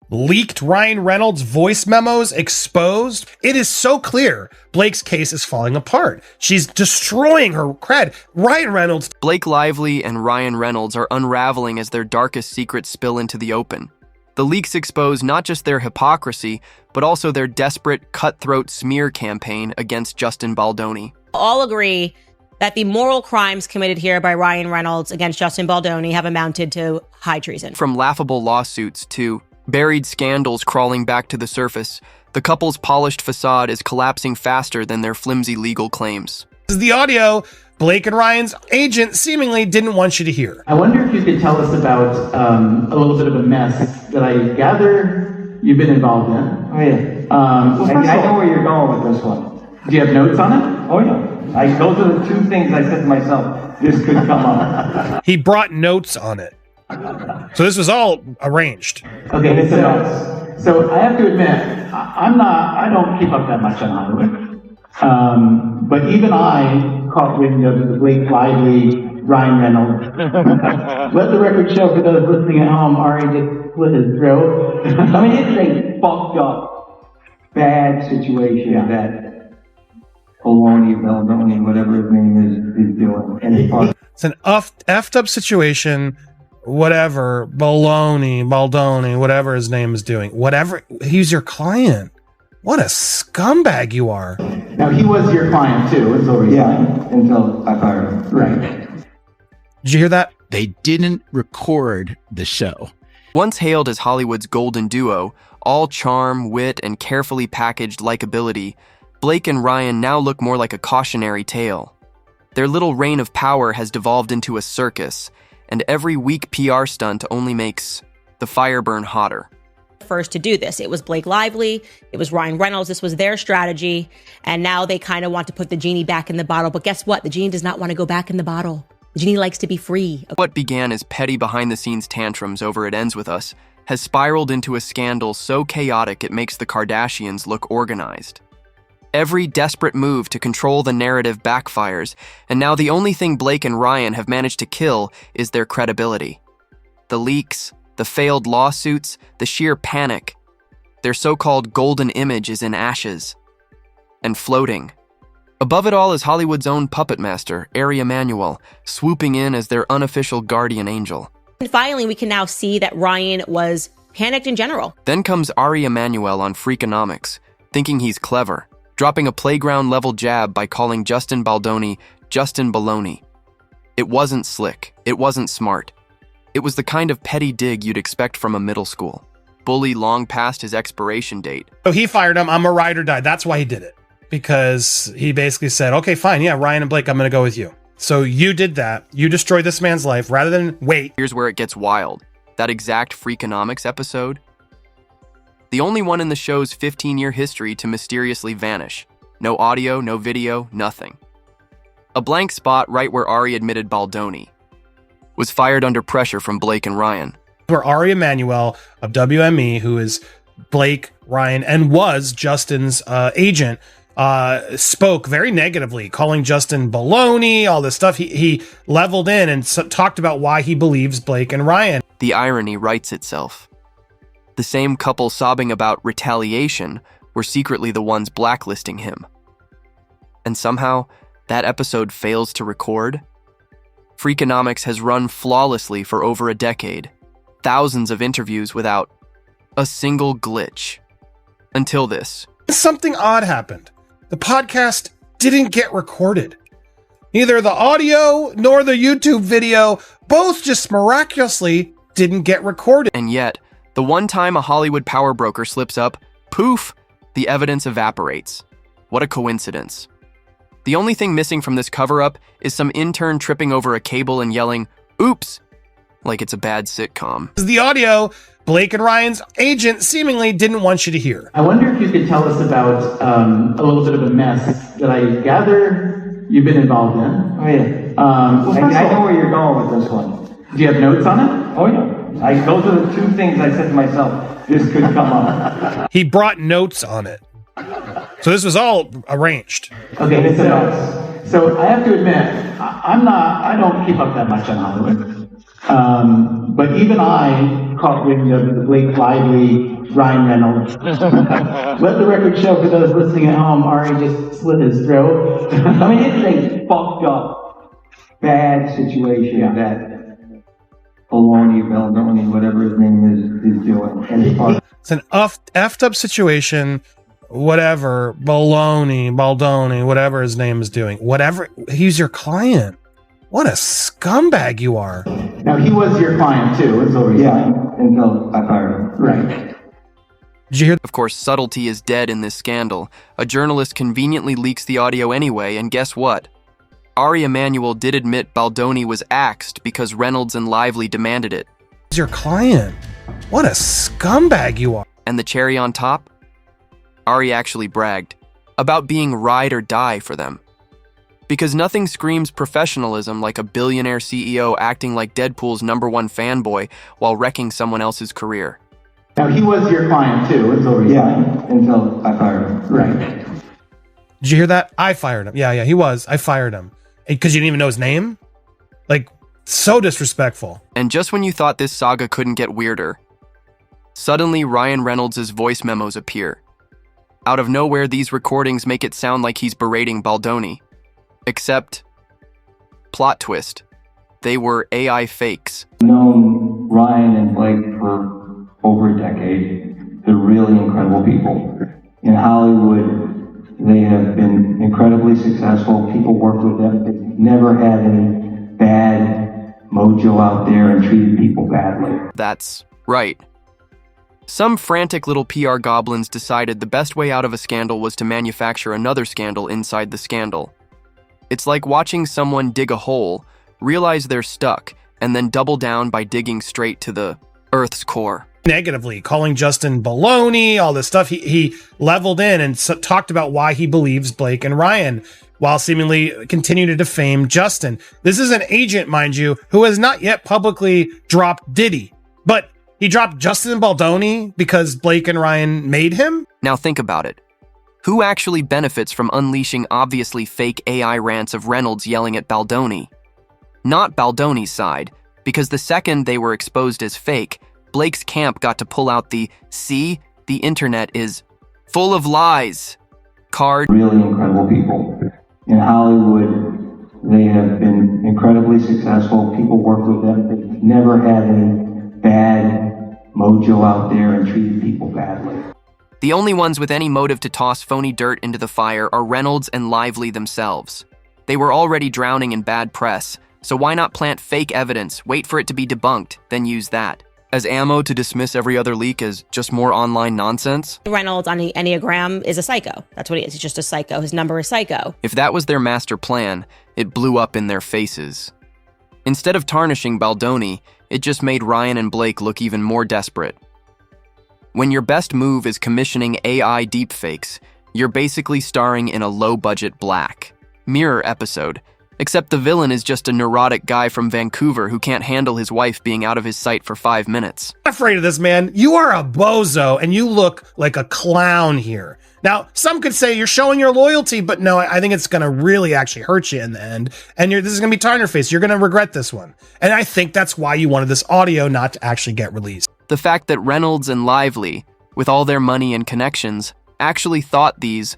Leaked Ryan Reynolds voice memos exposed. It is so clear Blake's case is falling apart. She's destroying her cred. Ryan Reynolds. Blake Lively and Ryan Reynolds are unraveling as their darkest secrets spill into the open. The leaks expose not just their hypocrisy, but also their desperate, cutthroat smear campaign against Justin Baldoni. All agree that the moral crimes committed here by Ryan Reynolds against Justin Baldoni have amounted to high treason. From laughable lawsuits to buried scandals crawling back to the surface, the couple's polished facade is collapsing faster than their flimsy legal claims. This is the audio Blake and Ryan's agent seemingly didn't want you to hear. I wonder if you could tell us about a little bit of a mess that I gather you've been involved in. Oh, yeah. I know where you're going with this one. Do you have notes on it? Oh, yeah. Those are the two things I said to myself, this could come up. He brought notes on it. So this was all arranged. Okay, so I have to admit, I don't keep up that much on Hollywood. But even I caught wind of the Blake Lively, Ryan Reynolds. Let the record show for those listening at home, Ari just split his throat. I mean, it's a fucked up, bad situation that Baldoni, whatever his name is doing. And it's an effed up situation. Whatever, Baldoni, whatever his name is doing. Whatever, he's your client. What a scumbag you are. Now, he was your client too, until recently. Until I fired him. Right. Did you hear that? They didn't record the show. Once hailed as Hollywood's golden duo, all charm, wit, and carefully packaged likability, Blake and Ryan now look more like a cautionary tale. Their little reign of power has devolved into a circus, and every weak PR stunt only makes the fire burn hotter. First to do this. It was Blake Lively, it was Ryan Reynolds, this was their strategy, and now they kind of want to put the genie back in the bottle, but guess what? The genie does not want to go back in the bottle. The genie likes to be free. What began as petty behind-the-scenes tantrums over It Ends With Us has spiraled into a scandal so chaotic it makes the Kardashians look organized. Every desperate move to control the narrative backfires, and now the only thing Blake and Ryan have managed to kill is their credibility. The leaks, the failed lawsuits, the sheer panic. Their so-called golden image is in ashes. And floating. Above it all is Hollywood's own puppet master, Ari Emanuel, swooping in as their unofficial guardian angel. And finally, we can now see that Ryan was panicked in general. Then comes Ari Emanuel on Freakonomics, thinking he's clever, dropping a playground-level jab by calling Justin Baldoni Justin Baloney. It wasn't slick. It wasn't smart. It was the kind of petty dig you'd expect from a middle school. Bully long past his expiration date. So he fired him. I'm a ride or die. That's why he did it. Because he basically said, okay, fine. Yeah, Ryan and Blake, I'm going to go with you. So you did that. You destroyed this man's life rather than wait. Here's where it gets wild. That exact Freakonomics episode. The only one in the show's 15-year history to mysteriously vanish. No audio, no video, nothing. A blank spot right where Ari admitted Baldoni was fired under pressure from Blake and Ryan. Where Ari Emanuel of WME, who is Blake, Ryan, and was Justin's agent, spoke very negatively, calling Justin baloney, all this stuff. He leveled in and talked about why he believes Blake and Ryan. The irony writes itself. The same couple sobbing about retaliation were secretly the ones blacklisting him. And somehow, that episode fails to record. Freakonomics has run flawlessly for over a decade. Thousands of interviews without a single glitch. Until this. Something odd happened. The podcast didn't get recorded. Neither the audio nor the YouTube video, both just miraculously didn't get recorded. And yet, the one time a Hollywood power broker slips up, poof, the evidence evaporates. What a coincidence. The only thing missing from this cover-up is some intern tripping over a cable and yelling, "Oops," like it's a bad sitcom. This is the audio Blake and Ryan's agent seemingly didn't want you to hear. I wonder if you could tell us about a little bit of a mess that I gather you've been involved in. Oh, yeah. I know where you're going with this one. Do you have notes on it? Oh, yeah. Those are the two things I said to myself, this could come up. He brought notes on it. So this was all arranged. Okay, so I have to admit, I don't keep up that much on Hollywood. But even I caught wind of the Blake Lively, Ryan Reynolds. Let the record show for those listening at home, Ari just slit his throat. I mean, it's a fucked up, bad situation that Baldoni, whatever his name is doing. And It's an effed up situation. Whatever, Baldoni, whatever his name is doing. Whatever, he's your client. What a scumbag you are. Now, he was your client too, until until I fired him. Right. Did you hear? Of course, subtlety is dead in this scandal. A journalist conveniently leaks the audio anyway, and guess what? Ari Emanuel did admit Baldoni was axed because Reynolds and Lively demanded it. He's your client. What a scumbag you are. And the cherry on top? Ari actually bragged about being ride or die for them. Because nothing screams professionalism like a billionaire CEO acting like Deadpool's #1 fanboy while wrecking someone else's career. Now, he was your client too, until until I fired him. Right. Did you hear that? I fired him. Yeah, he was. I fired him. Because you didn't even know his name? Like, so disrespectful. And just when you thought this saga couldn't get weirder, suddenly Ryan Reynolds' voice memos appear. Out of nowhere, these recordings make it sound like he's berating Baldoni. Except, plot twist, they were AI fakes. I've known Ryan and Blake for over a decade. They're really incredible people. In Hollywood, they have been incredibly successful. People worked with them. They've never had any bad mojo out there and treated people badly. That's right. Some frantic little PR goblins decided the best way out of a scandal was to manufacture another scandal inside the scandal. It's like watching someone dig a hole, realize they're stuck, and then double down by digging straight to the Earth's core. Negatively, calling Justin baloney, all this stuff. He leveled in and talked about why he believes Blake and Ryan, while seemingly continue to defame Justin. This is an agent, mind you, who has not yet publicly dropped Diddy, but he dropped Justin Baldoni because Blake and Ryan made him? Now think about it. Who actually benefits from unleashing obviously fake AI rants of Reynolds yelling at Baldoni? Not Baldoni's side, because the second they were exposed as fake, Blake's camp got to pull out the "see, the internet is full of lies" card. Really incredible people. In Hollywood, they have been incredibly successful. People worked with them. They've never had any bad mojo out there and treated people badly. The only ones with any motive to toss phony dirt into the fire are Reynolds and Lively themselves. They were already drowning in bad press, so why not plant fake evidence, wait for it to be debunked, then use that as ammo to dismiss every other leak as just more online nonsense? Reynolds on the Enneagram is a psycho. That's what he is. He's just a psycho. His number is psycho. If that was their master plan, it blew up in their faces. Instead of tarnishing Baldoni, it just made Ryan and Blake look even more desperate. When your best move is commissioning AI deepfakes, you're basically starring in a low-budget Black Mirror episode, except the villain is just a neurotic guy from Vancouver who can't handle his wife being out of his sight for 5 minutes. I'm afraid of this, man. You are a bozo, and you look like a clown here. Now, some could say you're showing your loyalty, but no, I think it's going to really actually hurt you in the end. And this is going to be tar in your face. You're going to regret this one. And I think that's why you wanted this audio not to actually get released. The fact that Reynolds and Lively, with all their money and connections, actually thought these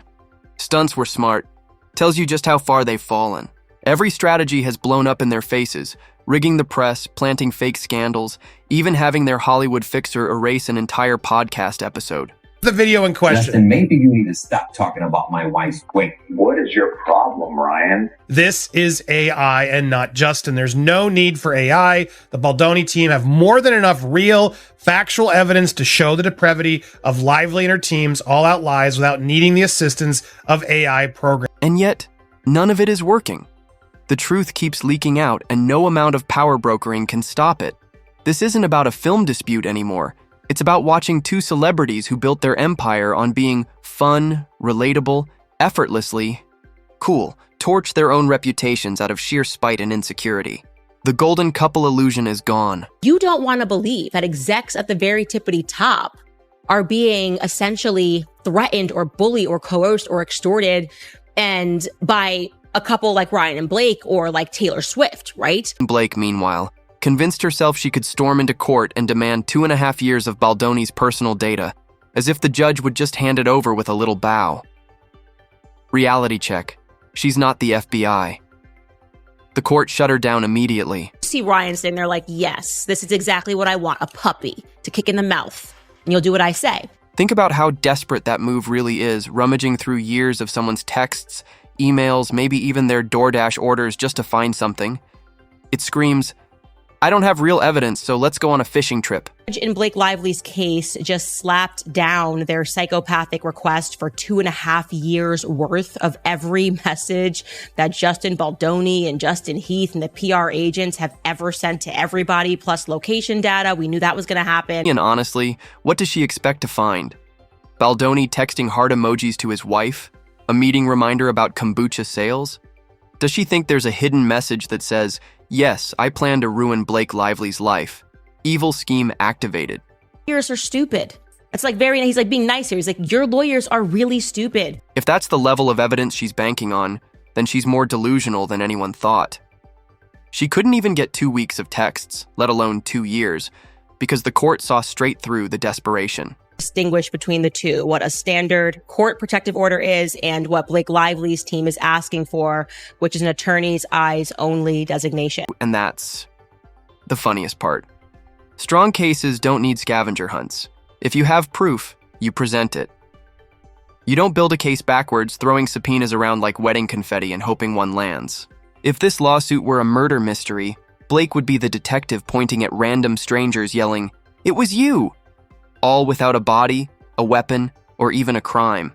stunts were smart tells you just how far they've fallen. Every strategy has blown up in their faces, rigging the press, planting fake scandals, even having their Hollywood fixer erase an entire podcast episode. The video in question. Justin, maybe you need to stop talking about my wife's weight. What is your problem, Ryan? This is AI and not Justin. There's no need for AI. The Baldoni team have more than enough real, factual evidence to show the depravity of Lively and her team's all-out lies without needing the assistance of AI programs. And yet, none of it is working. The truth keeps leaking out, and no amount of power brokering can stop it. This isn't about a film dispute anymore. It's about watching two celebrities who built their empire on being fun, relatable, effortlessly cool, torch their own reputations out of sheer spite and insecurity. The golden couple illusion is gone. You don't want to believe that execs at the very tippity top are being essentially threatened or bullied or coerced or extorted and by a couple like Ryan and Blake or like Taylor Swift, right? Blake, meanwhile, convinced herself she could storm into court and demand 2.5 years of Baldoni's personal data. as if the judge would just hand it over with a little bow. Reality check. She's not the FBI. The court shut her down immediately. See Ryan sitting there like, yes, this is exactly what I want, a puppy to kick in the mouth. And you'll do what I say. Think about how desperate that move really is, rummaging through years of someone's texts, emails, maybe even their DoorDash orders just to find something. It screams, I don't have real evidence, so let's go on a fishing trip. In Blake Lively's case, just slapped down their psychopathic request for 2.5 years worth of every message that Justin Baldoni and Justin Heath and the PR agents have ever sent to everybody, plus location data. We knew that was going to happen. And honestly, what does she expect to find? Baldoni texting heart emojis to his wife? A meeting reminder about kombucha sales? Does she think there's a hidden message that says, yes, I plan to ruin Blake Lively's life. Evil scheme activated. Lawyers are stupid. It's like he's like being nice here. He's like, your lawyers are really stupid. If that's the level of evidence she's banking on, then she's more delusional than anyone thought. She couldn't even get 2 weeks of texts, let alone 2 years, because the court saw straight through the desperation. Distinguish between the two, what a standard court protective order is and what Blake Lively's team is asking for, which is an attorney's eyes only designation. And that's the funniest part. Strong cases don't need scavenger hunts. If you have proof, you present it. You don't build a case backwards, throwing subpoenas around like wedding confetti and hoping one lands. If this lawsuit were a murder mystery, Blake would be the detective pointing at random strangers yelling, "It was you!" All without a body, a weapon, or even a crime.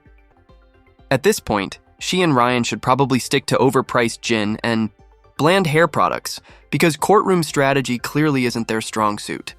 At this point, she and Ryan should probably stick to overpriced gin and bland hair products, because courtroom strategy clearly isn't their strong suit.